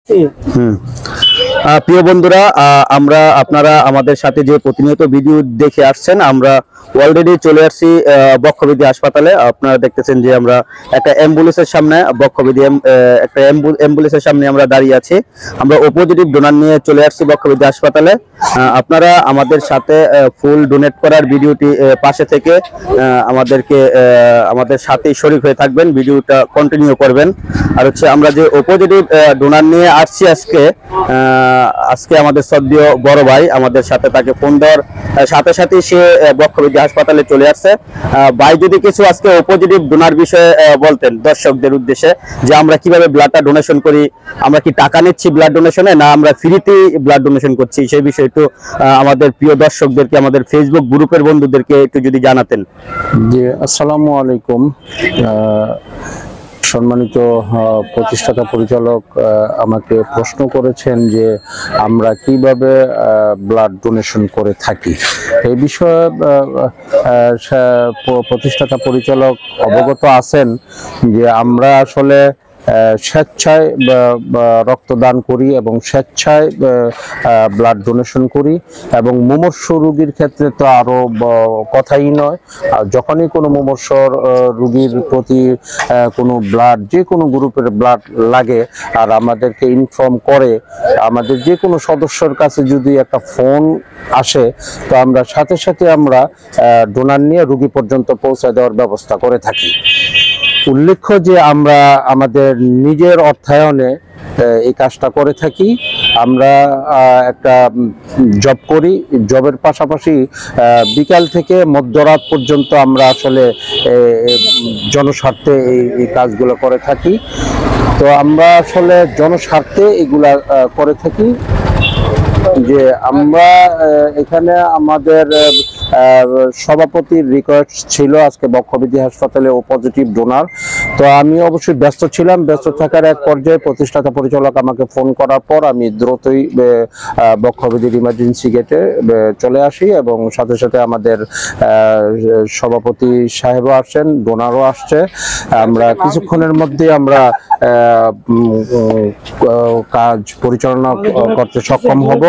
হুম। প্রিয় বন্ধুরা, আমরা আপনারা আমাদের সাথে যে প্রতিনিয়ত ভিডিও দেখে আসছেন, আমরা অলরেডি চলে আসছি বক্ষব্যাধি হাসপাতালে। আপনারা দেখতেছেন যে আমরা একটা অ্যাম্বুলেন্সের সামনে একটা অ্যাম্বুলেন্সের সামনে আমরা দাঁড়িয়ে আছি। আমরা ও পজিটিভ ডোনার নিয়ে চলে আসছি বক্ষব্যাধি হাসপাতালে। আপনারা আমাদের সাথে ফুল ডোনেট করার ভিডিওটি পাশে থেকে আমাদের সাথেই শরীক হয়ে থাকবেন, ভিডিওটা কন্টিনিউ করবেন। আর হচ্ছে আমরা যে ও পজিটিভ ডোনার নিয়ে আসছি আজকে আমাদের শ্রদ্ধেয় বড় ভাই আমাদের সাথে, তাকে ফোন দেওয়ার সাথে সাথে সে বক্ষব্যাধি হাসপাতালে চলে আসছে। ভাই যদি কিছু আজকে ও পজিটিভ ডোনার বিষয়ে বলতেন দর্শকদের উদ্দেশ্যে, যে আমরা কিভাবে ব্লাডটা ডোনেশন করি, আমরা কি টাকা নিচ্ছি ব্লাড ডোনেশনে না আমরা ফ্রিতে ব্লাড ডোনেশন করছি, সেই বিষয়ে একটু আমাদের প্রিয় দর্শকদেরকে, আমাদের ফেসবুক গ্রুপের বন্ধুদেরকে একটু যদি জানাতেন। জি, আসসালামু আলাইকুম। সম্মানিত প্রতিষ্ঠাতা পরিচালক আমাকে প্রশ্ন করেছেন যে আমরা কিভাবে ব্লাড ডোনেশন করে থাকি। এই বিষয়ে প্রতিষ্ঠাতা পরিচালক অবগত আছেন যে আমরা আসলে স্বেচ্ছায় রক্তদান করি এবং স্বেচ্ছায় ব্লাড ডোনেশন করি, এবং মুমূর্ষু রোগীর ক্ষেত্রে তো আরো কথাই নয়। যখনই কোনো মুমূর্ষ রোগীর প্রতি কোনো ব্লাড, যে কোনো গ্রুপের ব্লাড লাগে আর আমাদেরকে ইনফর্ম করে, আমাদের যে কোনো সদস্যর কাছে যদি একটা ফোন আসে, তো আমরা সাথে সাথে আমরা ডোনার নিয়ে রোগী পর্যন্ত পৌঁছে দেওয়ার ব্যবস্থা করে থাকি। উল্লেখ্য যে আমরা আমাদের নিজের অর্থায়নে এই কাজটা করে থাকি। আমরা একটা জব করি, জবের পাশাপাশি বিকাল থেকে মধ্যরাত পর্যন্ত আমরা আসলে জনস্বার্থে এই কাজগুলো করে থাকি। তো আমরা আসলে জনস্বার্থে এগুলা করে থাকি। যে আমরা এখানে আমাদের সভাপতির রিকোয়েস্ট ছিল আজকে বক্ষব্যাধি হাসপাতালে ও পজিটিভ ডোনার। তো আমি অবশ্যই ব্যস্ত ছিলাম, ব্যস্ত থাকার এক পর্যায়ে প্রতিষ্ঠাতা পরিচালক আমাকে ফোন করার পর আমি দ্রুতই বক্ষব্যাধির ইমার্জেন্সি গেটে চলে আসি, এবং সাথে সাথে আমাদের সভাপতি সাহেবও আসছেন, ডোনারও আসছে। আমরা কিছুক্ষণের মধ্যে আমরা কাজ পরিচালনা করতে সক্ষম হব,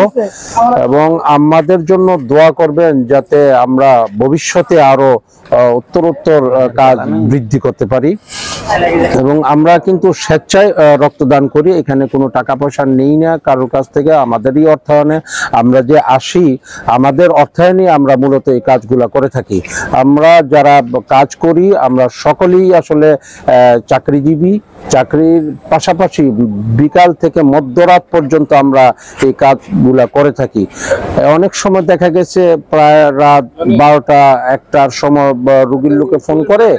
এবং আমাদের জন্য দোয়া করবেন যাতে আমরা ভবিষ্যতে আরো উত্তরোত্তর কাজ বৃদ্ধি করতে পারি। এবং আমরা কিন্তু স্বেচ্ছায় রক্তদান করি, এখানে কোনো টাকা পয়সা নেই না কারোর কাছ থেকে, আমাদেরই অর্থায়নে আমরা যে আসি, আমাদের অর্থায়নে আমরা মূলত এই কাজগুলা করে থাকি। আমরা যারা কাজ করি আমরা সকলেই আসলে চাকরিজীবী, চাকরির পাশাপাশি বিকাল থেকে মধ্যরাত পর্যন্ত আমরা এই কাজগুলা করে থাকি। অনেক সময় দেখা গেছে প্রায় রাত 12টা 1টার সময় রোগীর লোকে ফোন করে,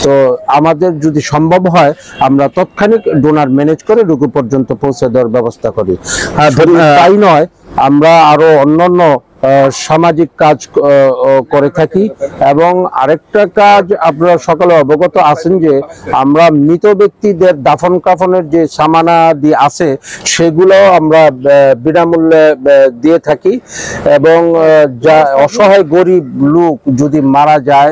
তো আমাদের যদি সম্ভব হয় আমরা তৎক্ষণিক ডোনার ম্যানেজ করে রোগী পর্যন্ত পৌঁছে দেওয়ার ব্যবস্থা করি। তাই নয়, আমরা আরো অন্যান্য সামাজিক কাজ করে থাকি। এবং আরেকটা কাজ আপনারা সকলে অবগত আছেন যে আমরা মৃত ব্যক্তিদের দাফন কাফনের যে সামানা দিয়ে আছে সেগুলো আমরা বিনামূল্যে দিয়ে থাকি। এবং যা অসহায় গরিব লোক যদি মারা যায়,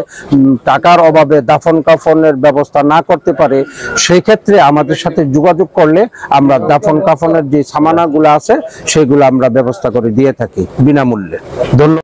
টাকার অভাবে দাফন কাফনের ব্যবস্থা না করতে পারে, সেই ক্ষেত্রে আমাদের সাথে যোগাযোগ করলে আমরা দাফন কাফনের যে সামানাগুলো আছে সেগুলো আমরা ব্যবস্থা করে দিয়ে থাকি বিনামূল্যে। ধন্যবাদ।